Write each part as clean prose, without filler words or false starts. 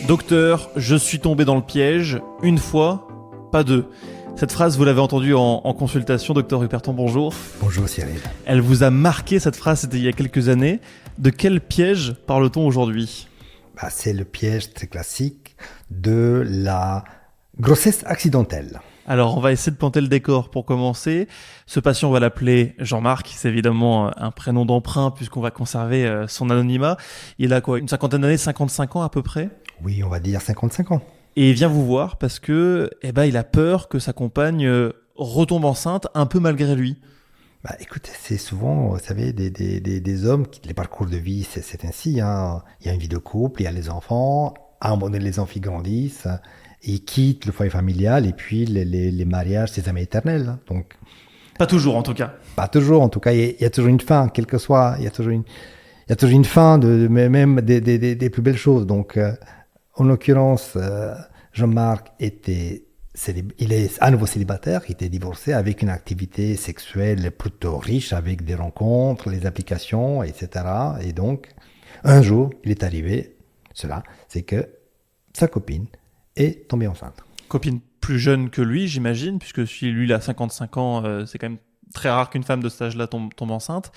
Docteur, je suis tombé dans le piège, une fois, pas deux. Cette phrase, vous l'avez entendue en consultation, docteur Ruperton, bonjour. Bonjour Cyril. Elle vous a marqué, cette phrase, c'était il y a quelques années. De quel piège parle-t-on aujourd'hui ? C'est le piège très classique de la grossesse accidentelle. Alors, on va essayer de planter le décor pour commencer. Ce patient, on va l'appeler Jean-Marc. C'est évidemment un prénom d'emprunt puisqu'on va conserver son anonymat. Il a quoi, une cinquantaine d'années, 55 ans à peu près ? Oui, on va dire 55 ans. Et il vient vous voir parce que, il a peur que sa compagne retombe enceinte un peu malgré lui. Écoutez, c'est souvent, vous savez, des hommes, les parcours de vie, c'est ainsi. Hein. Il y a une vie de couple, il y a les enfants. À un moment donné, les enfants grandissent. Ils quittent le foyer familial et puis les mariages, c'est jamais éternel. Hein. Donc, pas toujours en tout cas. Pas toujours en tout cas. Il y a toujours une fin, quel que soit. Il y a toujours une fin même des plus belles choses. Donc, en l'occurrence, Jean-Marc il est à nouveau célibataire, il était divorcé avec une activité sexuelle plutôt riche avec des rencontres, les applications, etc. Et donc, un jour, il est arrivé, c'est que sa copine est tombée enceinte. Copine plus jeune que lui, j'imagine, puisque si lui, il a 55 ans, c'est quand même très rare qu'une femme de cet âge-là tombe enceinte.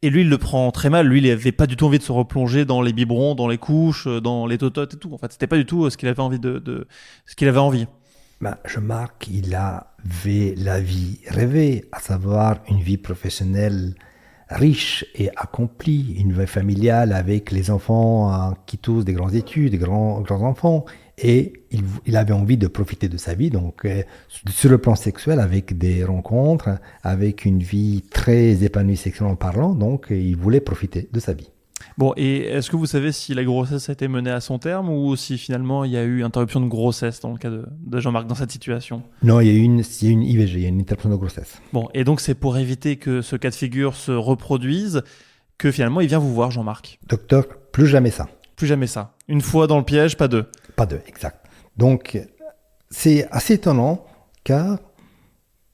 Et lui, il le prend très mal. Lui, il n'avait pas du tout envie de se replonger dans les biberons, dans les couches, dans les tototes et tout. En fait, c'était pas du tout ce qu'il avait envie ce qu'il avait envie. Jean-Marc, il avait la vie rêvée, à savoir une vie professionnelle riche et accomplie, une vie familiale avec les enfants qui tous des grandes études, des grands enfants. Et il avait envie de profiter de sa vie, donc sur le plan sexuel, avec des rencontres, avec une vie très épanouie sexuellement parlant, donc il voulait profiter de sa vie. Bon, et est-ce que vous savez si la grossesse a été menée à son terme ou si finalement il y a eu interruption de grossesse dans le cas de Jean-Marc dans cette situation ? Non, il y a une IVG, il y a une interruption de grossesse. Bon, et donc c'est pour éviter que ce cas de figure se reproduise que finalement il vient vous voir, Jean-Marc. Docteur, plus jamais ça. Plus jamais ça. Une fois dans le piège, pas deux. Pas deux, exact. Donc, c'est assez étonnant car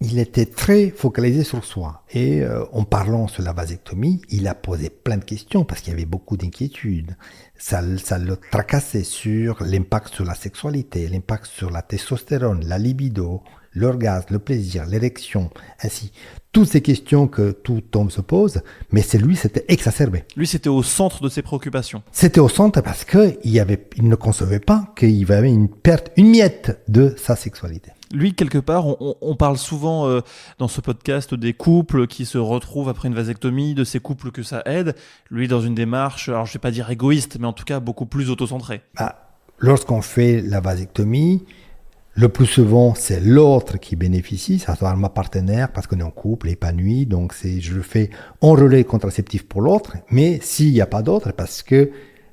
il était très focalisé sur soi. Et en parlant sur la vasectomie, il a posé plein de questions parce qu'il y avait beaucoup d'inquiétudes. Ça le tracassait sur l'impact sur la sexualité, l'impact sur la testostérone, la libido, l'orgasme, le plaisir, l'érection, ainsi. Toutes ces questions que tout homme se pose, mais c'était exacerbé. Lui, c'était au centre de ses préoccupations. C'était au centre parce qu'il ne concevait pas qu'il y avait une miette de sa sexualité. Lui, quelque part, on parle souvent dans ce podcast des couples qui se retrouvent après une vasectomie, de ces couples que ça aide. Lui, dans une démarche, alors je vais pas dire égoïste, mais en tout cas beaucoup plus autocentrée. Lorsqu'on fait la vasectomie, le plus souvent, c'est l'autre qui bénéficie, à savoir ma partenaire, parce qu'on est en couple, épanoui, donc je le fais en relais contraceptif pour l'autre, mais s'il n'y a pas d'autre, parce que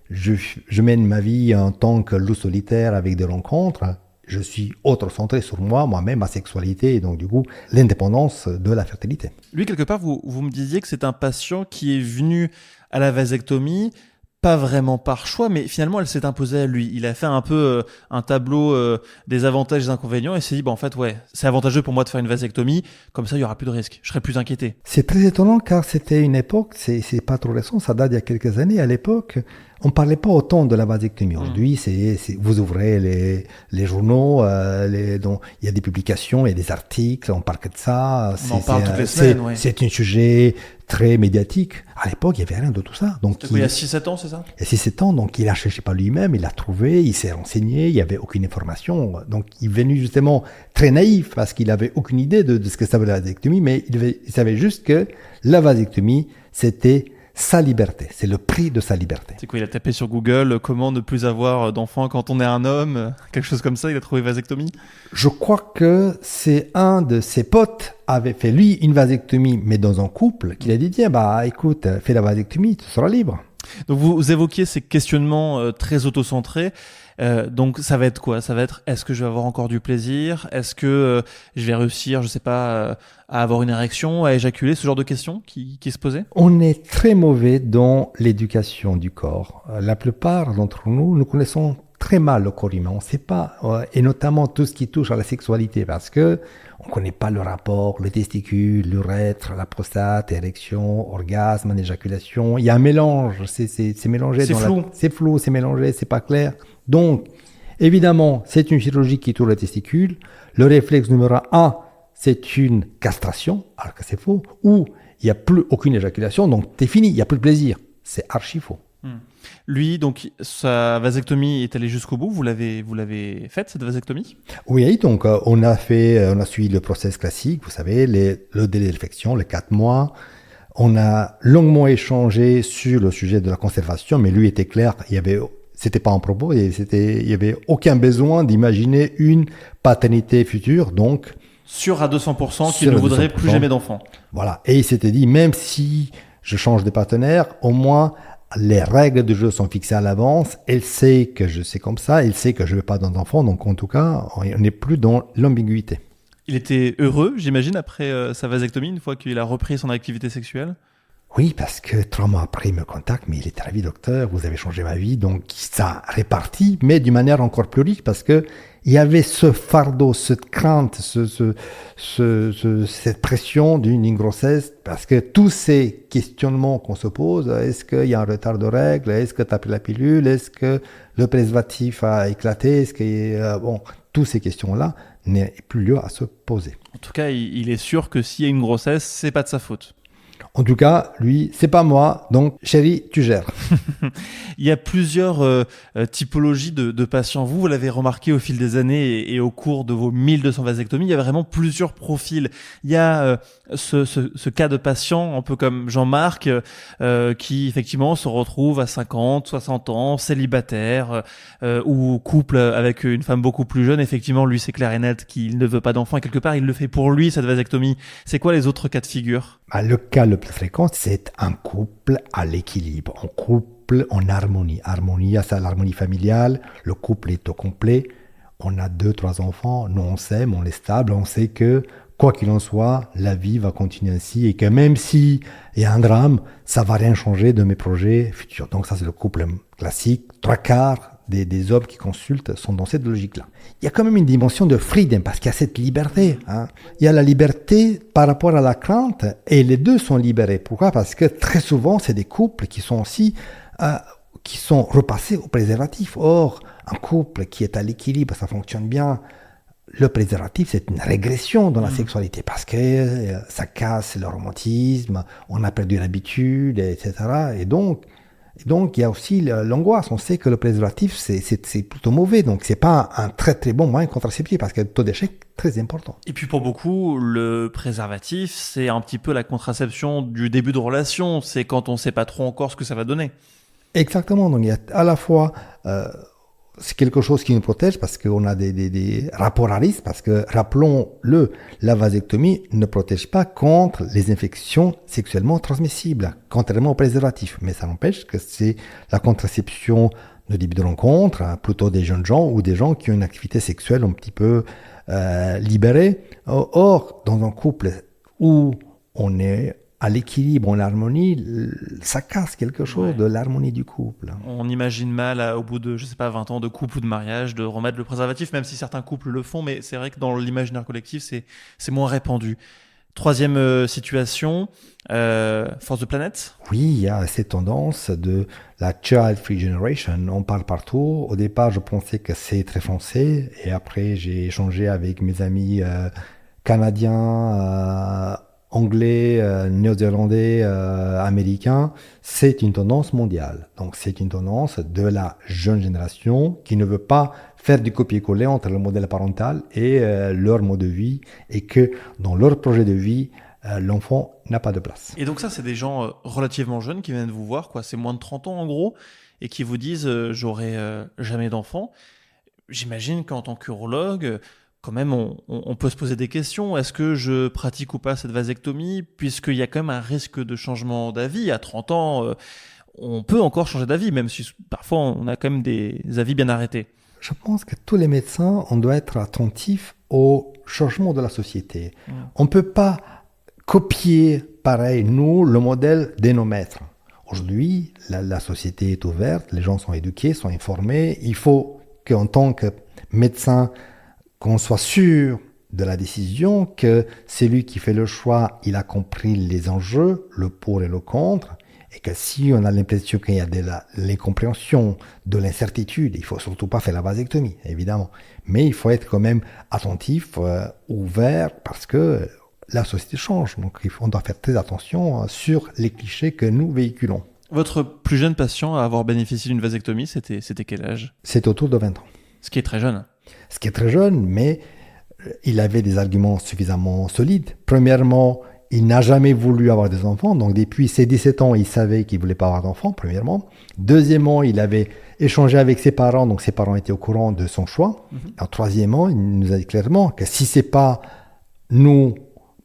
je mène ma vie en tant que loup solitaire avec des rencontres, je suis auto-centré sur moi-même, ma sexualité, et donc du coup, l'indépendance de la fertilité. Lui, quelque part, vous me disiez que c'est un patient qui est venu à la vasectomie, pas vraiment par choix, mais finalement, elle s'est imposée à lui. Il a fait un peu un tableau des avantages et des inconvénients et s'est dit, en fait, c'est avantageux pour moi de faire une vasectomie, comme ça, il n'y aura plus de risque, je serai plus inquiété. C'est très étonnant car c'était une époque, c'est pas trop récent, ça date d'il y a quelques années. À l'époque, on ne parlait pas autant de la vasectomie. Aujourd'hui, vous ouvrez les journaux, dont il y a des publications, il y a des articles, on parle que de ça. On en parle toutes les semaines, ouais. C'est un sujet très médiatique. À l'époque, il n'y avait rien de tout ça. Donc, il y a 6-7 ans, c'est ça ? Il y a 6-7 ans, donc il a cherché par lui-même, il l'a trouvé, il s'est renseigné, il n'y avait aucune information. Donc il est venu justement très naïf parce qu'il n'avait aucune idée de ce que ça veut la vasectomie, mais il savait juste que la vasectomie, c'était sa liberté, c'est le prix de sa liberté. C'est quoi, il a tapé sur Google comment ne plus avoir d'enfants quand on est un homme, quelque chose comme ça, il a trouvé vasectomie ? Je crois que c'est un de ses potes avait fait lui une vasectomie, mais dans un couple, qu'il a dit tiens, écoute, fais la vasectomie, tu seras libre. Donc vous évoquiez ces questionnements très autocentrés. Donc ça va être quoi ? Ça va être est-ce que je vais avoir encore du plaisir ? Est-ce que je vais réussir, je sais pas, à avoir une érection, à éjaculer, ce genre de questions qui se posaient ? On est très mauvais dans l'éducation du corps. La plupart d'entre nous connaissons très mal le corps humain. On sait pas, et notamment tout ce qui touche à la sexualité, parce que on connaît pas le rapport, le testicule, l'urètre, la prostate, érection, orgasme, éjaculation. Il y a un mélange, c'est mélangé. C'est flou. C'est flou, c'est mélangé, c'est pas clair. Donc, évidemment, c'est une chirurgie qui tourne les testicules. Le réflexe numéro 1, c'est une castration, alors que c'est faux, ou il n'y a plus aucune éjaculation, donc t'es fini, il n'y a plus de plaisir. C'est archi faux. Lui, donc, sa vasectomie est allée jusqu'au bout. Vous l'avez faite, cette vasectomie? Oui, donc on a suivi le process classique, vous savez, le délai de réflexion, les 4 mois. On a longuement échangé sur le sujet de la conservation, mais lui était clair, c'était pas en propos, il y avait aucun besoin d'imaginer une paternité future, donc sûr à 200% qu'il ne voudrait plus jamais d'enfant. Voilà, et il s'était dit, même si je change de partenaire, au moins les règles du jeu sont fixées à l'avance, elle sait que je sais comme ça, elle sait que je ne veux pas d'enfant, donc en tout cas, on n'est plus dans l'ambiguïté. Il était heureux, j'imagine, après sa vasectomie, une fois qu'il a repris son activité sexuelle? Oui, parce que 3 mois après, il me contacte, mais il était ravi, docteur, vous avez changé ma vie, donc ça répartit, mais d'une manière encore plus riche, parce que il y avait ce fardeau, cette crainte, cette pression d'une grossesse, parce que tous ces questionnements qu'on se pose, est-ce qu'il y a un retard de règles, est-ce que tu as pris la pilule, est-ce que le préservatif a éclaté, est-ce que, toutes ces questions-là n'est plus lieu à se poser. En tout cas, il est sûr que s'il y a une grossesse, c'est pas de sa faute. En tout cas, lui, c'est pas moi, donc chérie, tu gères. Il y a plusieurs typologies de patients. Vous l'avez remarqué au fil des années et au cours de vos 1200 vasectomies, il y a vraiment plusieurs profils. Il y a ce cas de patient, un peu comme Jean-Marc, qui effectivement se retrouve à 50, 60 ans, célibataire, ou couple avec une femme beaucoup plus jeune. Effectivement, lui, c'est clair et net qu'il ne veut pas d'enfant et quelque part, il le fait pour lui, cette vasectomie. C'est quoi les autres cas de figure? Le cas le plus fréquent, c'est un couple à l'équilibre, un couple en harmonie. Harmonie, c'est l'harmonie familiale, le couple est au complet, on a 2-3 enfants, nous on s'aime, on est stable, on sait que quoi qu'il en soit, la vie va continuer ainsi et que même s'il y a un drame, ça va rien changer de mes projets futurs. Donc ça c'est le couple classique, 3/4 des hommes qui consultent sont dans cette logique-là. Il y a quand même une dimension de freedom parce qu'il y a cette liberté. Il y a la liberté par rapport à la crainte et les deux sont libérés. Pourquoi? Parce que très souvent, c'est des couples qui sont aussi qui sont repassés au préservatif. Or, un couple qui est à l'équilibre, ça fonctionne bien. Le préservatif, c'est une régression dans la sexualité parce que ça casse le romantisme, on a perdu l'habitude, etc. Et donc, il y a aussi l'angoisse. On sait que le préservatif, c'est plutôt mauvais. Donc, c'est pas un très, très bon moyen contraceptif parce que le taux d'échec est très important. Et puis, pour beaucoup, le préservatif, c'est un petit peu la contraception du début de relation. C'est quand on sait pas trop encore ce que ça va donner. Exactement. Donc, il y a à la fois... c'est quelque chose qui nous protège parce qu'on a des rapports à risque, parce que, rappelons-le, la vasectomie ne protège pas contre les infections sexuellement transmissibles, contrairement au préservatif. Mais ça n'empêche que c'est la contraception de début de rencontre, plutôt des jeunes gens ou des gens qui ont une activité sexuelle un petit peu libérée. Or, dans un couple où on est à l'équilibre, en harmonie, ça casse quelque chose de l'harmonie du couple. On imagine mal, au bout de, 20 ans de couple ou de mariage, de remettre le préservatif, même si certains couples le font, mais c'est vrai que dans l'imaginaire collectif, c'est moins répandu. Troisième situation, Force de Planète. Oui, il y a cette tendance de la child-free generation. On parle partout. Au départ, je pensais que c'est très français, et après, j'ai échangé avec mes amis canadiens, anglais, néo-zélandais, américains, c'est une tendance mondiale. Donc c'est une tendance de la jeune génération qui ne veut pas faire du copier-coller entre le modèle parental et leur mode de vie, et que dans leur projet de vie, l'enfant n'a pas de place. Et donc ça, c'est des gens relativement jeunes qui viennent vous voir, quoi. C'est moins de 30 ans en gros, et qui vous disent j'aurai jamais d'enfant. J'imagine qu'en tant qu'urologue, quand même, on peut se poser des questions. Est-ce que je pratique ou pas cette vasectomie? Puisqu'il y a quand même un risque de changement d'avis. À 30 ans, on peut encore changer d'avis, même si parfois on a quand même des avis bien arrêtés. Je pense que tous les médecins, on doit être attentifs au changement de la société. On ne peut pas copier, pareil, nous, le modèle de nos maîtres. Aujourd'hui, la société est ouverte, les gens sont éduqués, sont informés. Il faut qu'en tant que médecin, qu'on soit sûr de la décision, que celui qui fait le choix, il a compris les enjeux, le pour et le contre, Et que si on a l'impression qu'il y a de l'incompréhension, de l'incertitude, il faut surtout pas faire la vasectomie, évidemment. Mais il faut être quand même attentif, ouvert, parce que la société change. Donc on doit faire très attention sur les clichés que nous véhiculons. Votre plus jeune patient à avoir bénéficié d'une vasectomie, c'était quel âge? C'est autour de 20 ans. Ce qui est très jeune. Ce qui est très jeune, mais il avait des arguments suffisamment solides. Premièrement, il n'a jamais voulu avoir des enfants. Donc depuis ses 17 ans, il savait qu'il ne voulait pas avoir d'enfants, premièrement. Deuxièmement, il avait échangé avec ses parents, donc ses parents étaient au courant de son choix. Et troisièmement, il nous a dit clairement que si ce n'est pas nous,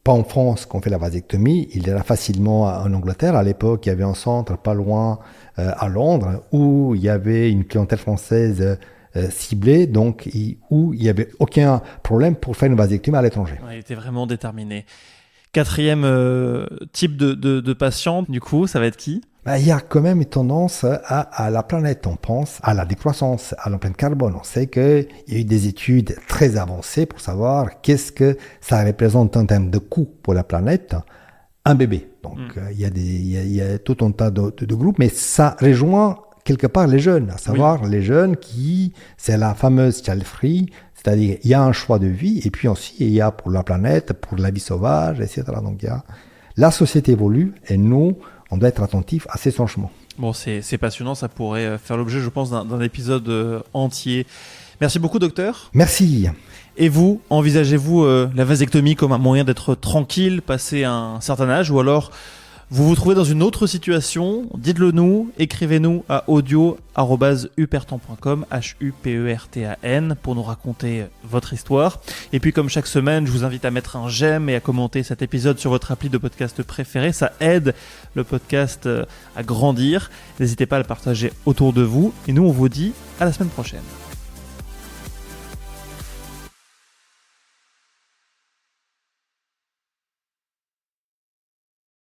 pas en France, qu'on fait la vasectomie, il ira facilement en Angleterre. À l'époque, il y avait un centre pas loin à Londres où il y avait une clientèle française ciblée, donc où il n'y avait aucun problème pour faire une vasectomie à l'étranger. Ouais, il était vraiment déterminé. Quatrième type de patient, du coup, ça va être qui? Il y a quand même une tendance à la planète. On pense à la décroissance, à l'empreinte carbone. On sait qu'il y a eu des études très avancées pour savoir qu'est-ce que ça représente en termes de coût pour la planète, un bébé. Donc, il y a tout un tas de groupes, mais ça rejoint quelque part les jeunes, à savoir les jeunes c'est la fameuse child free, c'est-à-dire il y a un choix de vie, et puis aussi il y a pour la planète, pour la vie sauvage, etc. Donc la société évolue, et nous, on doit être attentifs à ces changements. Bon, c'est passionnant, ça pourrait faire l'objet, je pense, d'un épisode entier. Merci beaucoup, docteur. Merci. Et vous, envisagez-vous la vasectomie comme un moyen d'être tranquille, passé un certain âge, ou alors vous vous trouvez dans une autre situation? Dites-le nous, écrivez-nous à audio@hupertan.com, HUPERTAN, pour nous raconter votre histoire. Et puis comme chaque semaine, je vous invite à mettre un j'aime et à commenter cet épisode sur votre appli de podcast préféré. Ça aide le podcast à grandir. N'hésitez pas à le partager autour de vous. Et nous, on vous dit à la semaine prochaine.